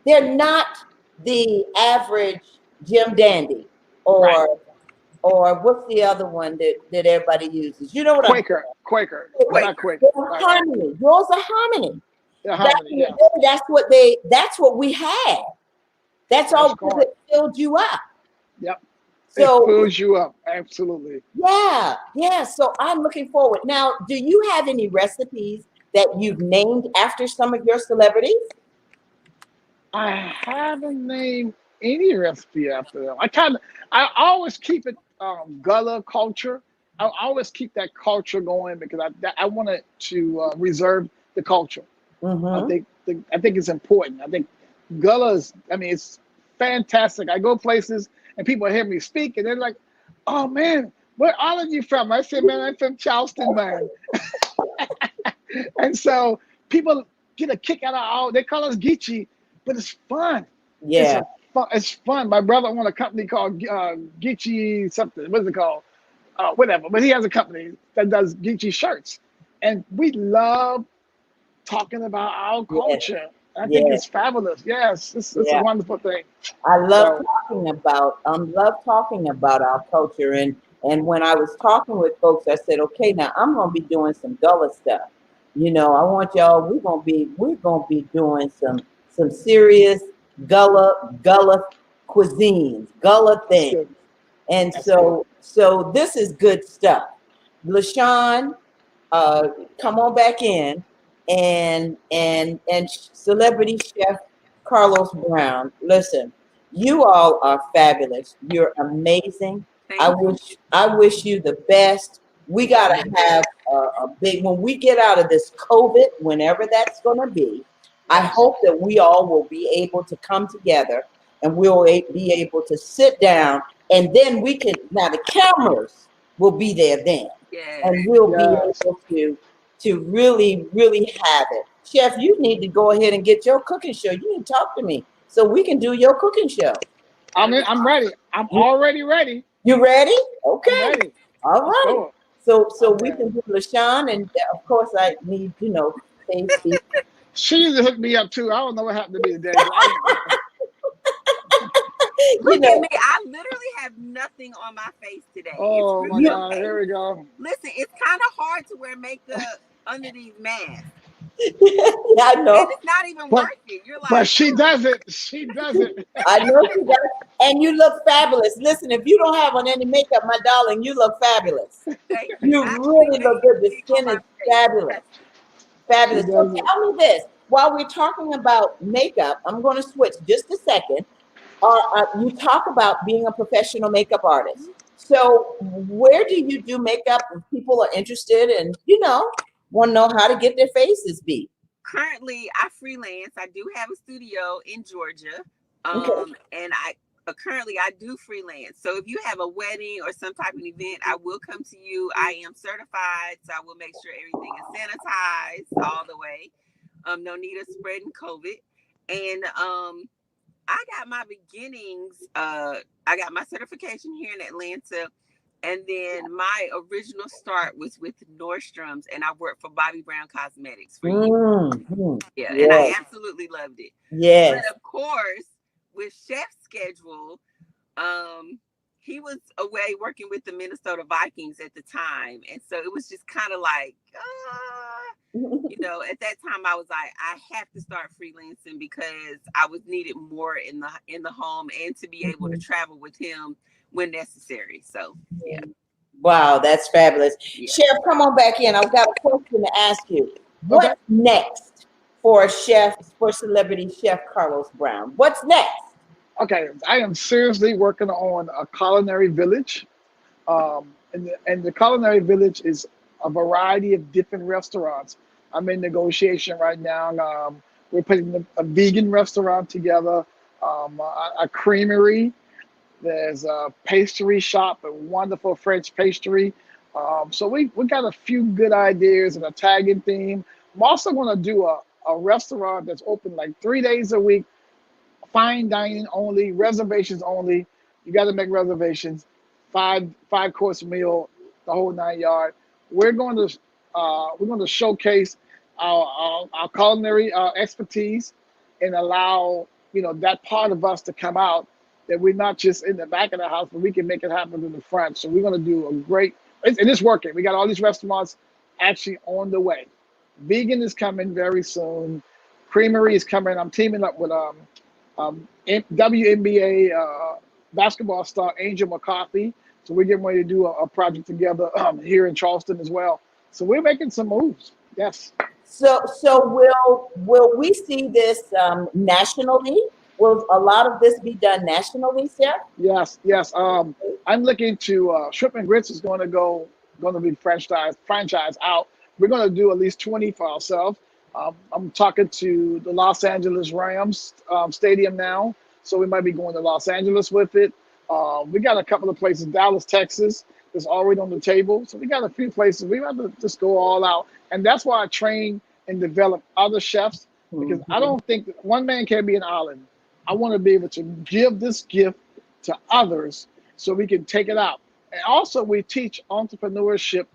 they're not the average Jim Dandy or what's the other one that everybody uses? You know what Quaker. Not Quaker. Harmony. Yours are Harmony. Yeah, Harmony, yeah. That's what we had. That's all that filled you up. Yep. So it fills you up. Absolutely. Yeah. So I'm looking forward. Now, do you have any recipes that you've named after some of your celebrities? I haven't named any recipe after them. I always keep it GULLAH culture. I always keep that culture going because I wanted to reserve the culture. Mm-hmm. I think it's important. I think GULLAH is, it's fantastic. I go places and people hear me speak and they're like, "Oh man, where are you from?" I say, "Man, I'm from Charleston, man." And so people get a kick out of all. They call us Geechee, but it's fun. Yeah, it's fun. My brother owns a company called Geechee something. What's it called? Whatever. But he has a company that does Geechee shirts, and we love talking about our culture. I think it's fabulous. Yes, it's a wonderful thing. I love talking about our culture, and when I was talking with folks, I said, okay, now I'm gonna be doing some GULLAH stuff. You know, I want y'all. We're gonna be doing some serious GULLAH cuisines, GULLAH things, and so this is good stuff. LaShawn, come on back in, and celebrity chef Carlos Brown. Listen, you all are fabulous. You're amazing. I wish you the best. We gotta have a big, when we get out of this COVID, whenever that's gonna be. I hope that we all will be able to come together and we'll be able to sit down, and then now the cameras will be there then. Yes. And we'll be able to really, really have it. Chef, you need to go ahead and get your cooking show. You need to talk to me so we can do your cooking show. I'm ready. I'm already ready. You ready? Okay. I'm ready. All right. So we can do LaShawn, and of course I need, Stacey. She used to hook me up too. I don't know what happened to me today. Look at me. I literally have nothing on my face today. Oh my God. Here we go. Listen, it's kind of hard to wear makeup under these masks. I know. And it's not even worth it. You're like, but she does it. She does it. I know she does. And you look fabulous. Listen, if you don't have on any makeup, my darling, you look fabulous. You really look good. The skin is fabulous. Fabulous. So tell me this. While we're talking about makeup, I'm going to switch just a second. You talk about being a professional makeup artist. So where do you do makeup if people are interested and, want to know how to get their faces beat? Currently, I freelance. I do have a studio in Georgia. And currently I do freelance. So if you have a wedding or some type of event, I will come to you. I am certified, so I will make sure everything is sanitized all the way. No need of spreading COVID. And I got my beginnings. I got my certification here in Atlanta. And then my original start was with Nordstrom's, and I worked for Bobby Brown Cosmetics for years. And I absolutely loved it. Yes. But of course, with Chef's schedule, he was away working with the Minnesota Vikings at the time. And so it was just kind of like, at that time I was like, I have to start freelancing because I was needed more in the home and to be able to travel with him when necessary. So yeah. Wow, that's fabulous. Yeah. Chef, come on back in. I've got a question to ask you. What's next for celebrity chef Carlos Brown? What's next? Okay, I am seriously working on a culinary village. And the culinary village is a variety of different restaurants. I'm in negotiation right now. We're putting a vegan restaurant together, a creamery. There's a pastry shop, a wonderful French pastry. So we got a few good ideas, an Italian theme. I'm also going to do a restaurant that's open like 3 days a week fine dining only, reservations only. You got to make reservations. Five course meal, the whole 9 yard. We're going to showcase our culinary expertise and allow that part of us to come out, that we're not just in the back of the house, but we can make it happen in the front. So we're going to do a great, and it's working. We got all these restaurants actually on the way. Vegan is coming very soon. Creamery is coming. I'm teaming up with WNBA basketball star Angel McCottry. So we're getting ready to do a project together here in Charleston as well. So we're making some moves. Yes. So will we see this nationally? Will a lot of this be done nationally, Chef? Yes. I'm looking to Shrimp and Grits is going to be franchise out. We're going to do at least 20 for ourselves. I'm talking to the Los Angeles Rams stadium now, so we might be going to Los Angeles with it. We got a couple of places, Dallas, Texas, that's already on the table. So we got a few places. We have to just go all out, and that's why I train and develop other chefs, because I don't think that one man can be an island. I want to be able to give this gift to others so we can take it out. And also, we teach entrepreneurship.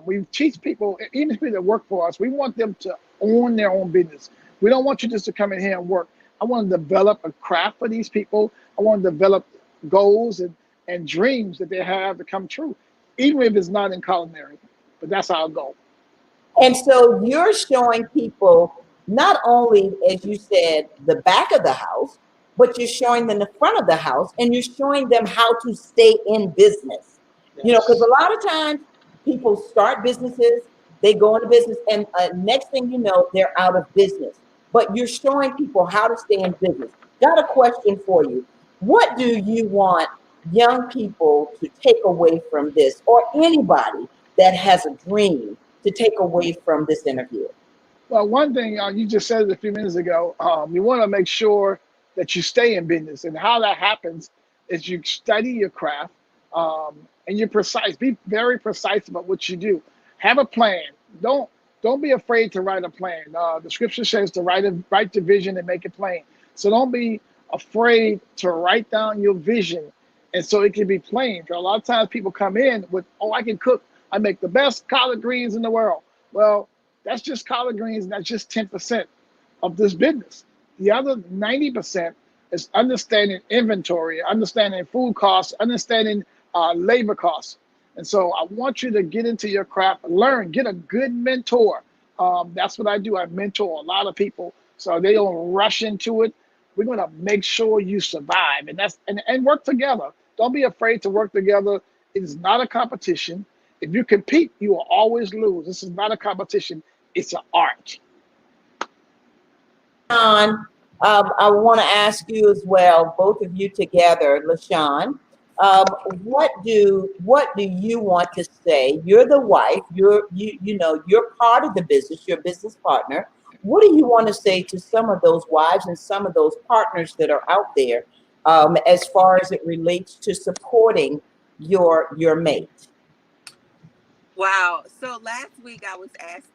We teach people, even people that work for us, we want them to own their own business. We don't want you just to come in here and work. I want to develop a craft for these people. I want to develop goals and dreams that they have to come true, even if it's not in culinary. But that's our goal. And so you're showing people not only, as you said, the back of the house, but you're showing them the front of the house, and you're showing them how to stay in business. Yes. Because a lot of times people start businesses, they go into business, and next thing you know, they're out of business. But you're showing people how to stay in business. Got a question for you. What do you want young people to take away from this, or anybody that has a dream to take away from this interview? Well, one thing you just said a few minutes ago, you want to make sure that you stay in business. And how that happens is you study your craft, and you're precise. Be very precise about what you do. Have a plan. Don't be afraid to write a plan. The scripture says to write the vision and make it plain. So don't be afraid to write down your vision, and so it can be plain. Because a lot of times people come in with, I can cook. I make the best collard greens in the world. Well, that's just collard greens, and that's just 10% of this business. The other 90% is understanding inventory, understanding food costs, understanding labor costs. And so I want you to get into your craft, learn, get a good mentor. That's what I do. I mentor a lot of people so they don't rush into it. We're going to make sure you survive, and work together. Don't be afraid to work together. It is not a competition. If you compete, you will always lose. This is not a competition. It's an art. LaShawn, I want to ask you as well, both of you together, LaShawn, what do you want to say? You're the wife. You're part of the business. You're a business partner. What do you want to say to some of those wives and some of those partners that are out there, as far as it relates to supporting your mate? Wow. So last week I was asked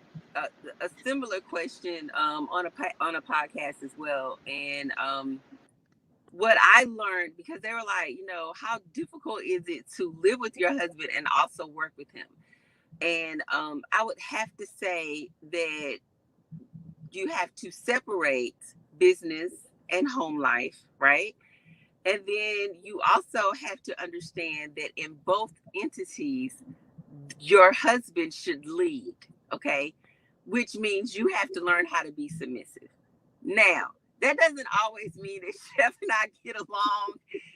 a similar question on a podcast as well, and what I learned, because they were like, how difficult is it to live with your husband and also work with him? And I would have to say that you have to separate business and home life, right? And then you also have to understand that in both entities, your husband should lead, okay? Which means you have to learn how to be submissive. Now, that doesn't always mean that Chef and I get along.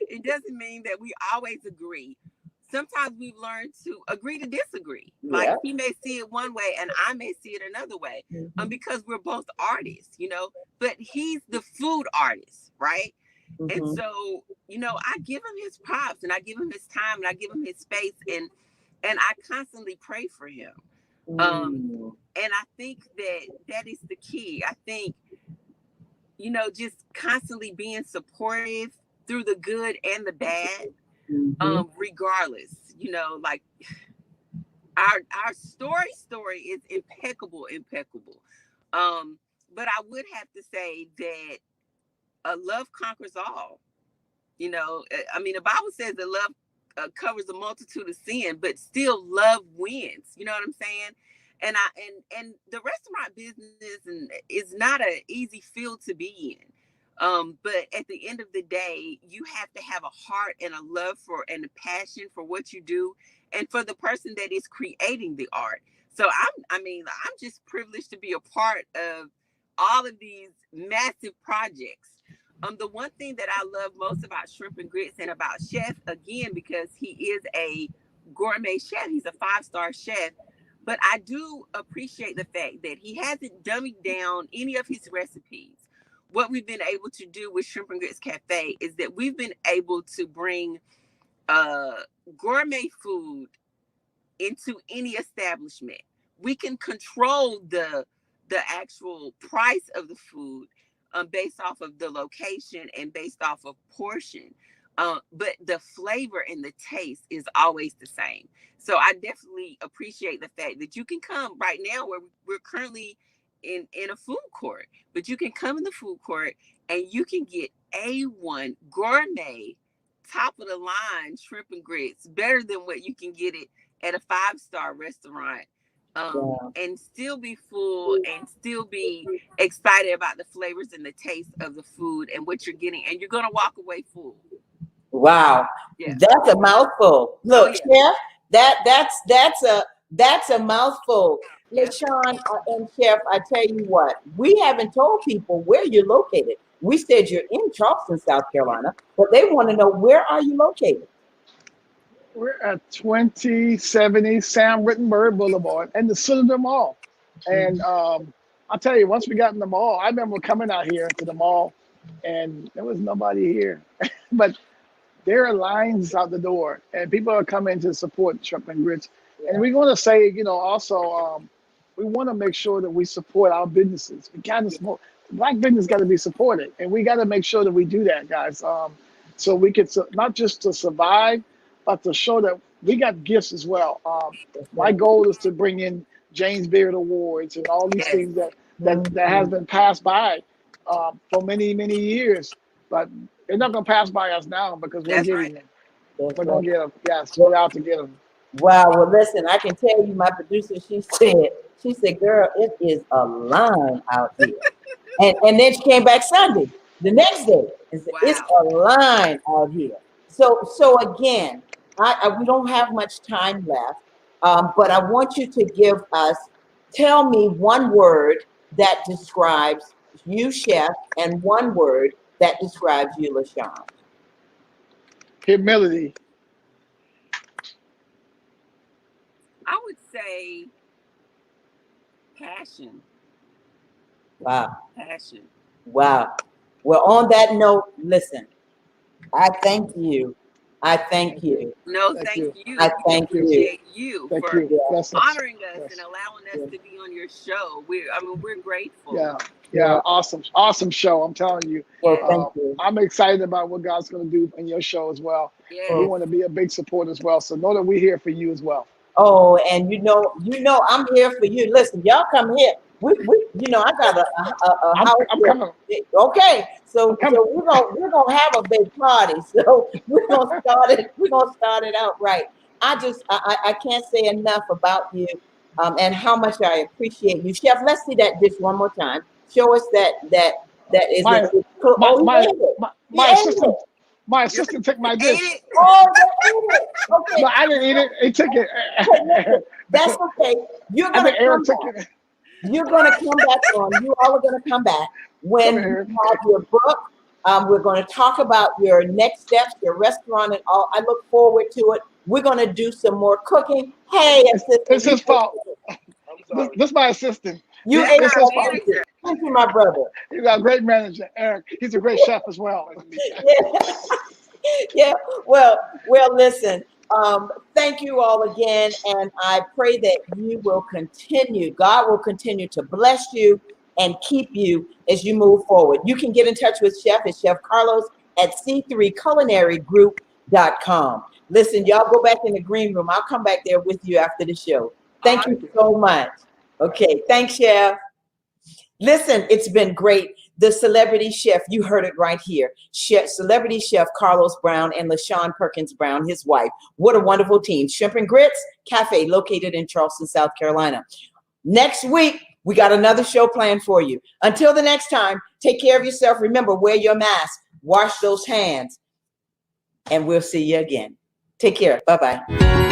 It doesn't mean that we always agree. Sometimes we've learned to agree to disagree. Yeah. Like he may see it one way and I may see it another way, because we're both artists, but he's the food artist, right? And so, I give him his props, and I give him his time, and I give him his space, and I constantly pray for him. And I think that is the key. I think, just constantly being supportive through the good and the bad, regardless, like our story is impeccable. But I would have to say that love conquers all. You know, I mean, the Bible says that love covers a multitude of sin, but still love wins. You know what I'm saying? And and the restaurant business is not an easy field to be in. But at the end of the day, you have to have a heart and a love for and a passion for what you do and for the person that is creating the art. So I'm just privileged to be a part of all of these massive projects. The one thing that I love most about Shrimp and Grits and about Chef, again, because he is a gourmet chef, he's a 5-star chef, but I do appreciate the fact that he hasn't dummied down any of his recipes. What we've been able to do with Shrimp and Grits Cafe is that we've been able to bring gourmet food into any establishment. We can control the actual price of the food based off of the location and based off of portion. But the flavor and the taste is always the same. So I definitely appreciate the fact that you can come right now where we're currently in a food court, but you can come in the food court and you can get A1 gourmet, top of the line shrimp and grits, better than what you can get it at a 5-star restaurant. And still be full and still be excited about the flavors and the taste of the food and what you're getting, and you're gonna walk away full. Wow, that's a mouthful. Look, Chef, that's a mouthful. LaShawn and Chef, I tell you what, we haven't told people where you're located. We said you're in Charleston, South Carolina, but they want to know, where are you located? We're at 2070 Sam Rittenberg Boulevard and the Cylinder Mall. And I'll tell you, once we got in the mall, I remember coming out here to the mall and there was nobody here. But there are lines out the door and people are coming to support Shrimp and Grits. And we want to say, you know, also, we want to make sure that we support our businesses. We got to support, Black business got to be supported. And we got to make sure that we do that, guys. So we can, not just to survive, but to show that we got gifts as well. My goal is to bring in James Beard Awards and all these things that has been passed by for many, many years. But they're not going to pass by us now because we're getting them. We're going to get them. Yes, we're out to get them. Wow. Well, listen, I can tell you, my producer, she said, girl, it is a line out here. and then she came back Sunday, the next day. It's a line out here. So again, we don't have much time left, but I want you to tell me one word that describes you, Chef, and one word that describes you, LaShawn. Humility. I would say passion. Wow. Passion. Wow. Well, on that note, listen, I thank you. I thank you. No, thank you. I thank you. Appreciate you for honoring us Yes. and allowing us to be on your show. We're grateful. Yeah, awesome show. I'm telling you. Well, thank you. I'm excited about what God's going to do in your show as well. Yeah. We want to be a big support as well. So know that we're here for you as well. Oh, and you know, I'm here for you. Listen, y'all come here. We I got a house. I'm coming. Okay, so we're gonna have a big party. So we're gonna start it out right. I can't say enough about you, and how much I appreciate you, Chef. Let's see that dish one more time. Show us that is my assistant took my dish. Oh, you ate it. Okay. No, I didn't eat it. He took it. That's okay. You're gonna come back. You're gonna come back on. You all are gonna come back when you have your book. We're going to talk about your next steps, your restaurant, and all. I look forward to it. We're going to do some more cooking. Hey, assistant. It's his fault. This is my assistant. You ate it. Thank you, my brother. He's a great manager, Eric. He's a great chef as well. Yeah. Well, listen. Thank you all again, and I pray that you will continue. God will continue to bless you and keep you as you move forward. You can get in touch with Chef at Chef Carlos at c3culinarygroup.com. Listen, y'all go back in the green room. I'll come back there with you after the show. Thank you so much. Okay, thanks, Chef. Listen, it's been great. the celebrity chef, you heard it right here, celebrity chef Carlos Brown and LaShawn Perkins Brown, his wife. What a wonderful team. Shrimp and Grits Cafe, located in Charleston, South Carolina. Next week, we got another show planned for you. Until the next time, take care of yourself. Remember, wear your mask, wash those hands, and we'll see you again. Take care. Bye-bye.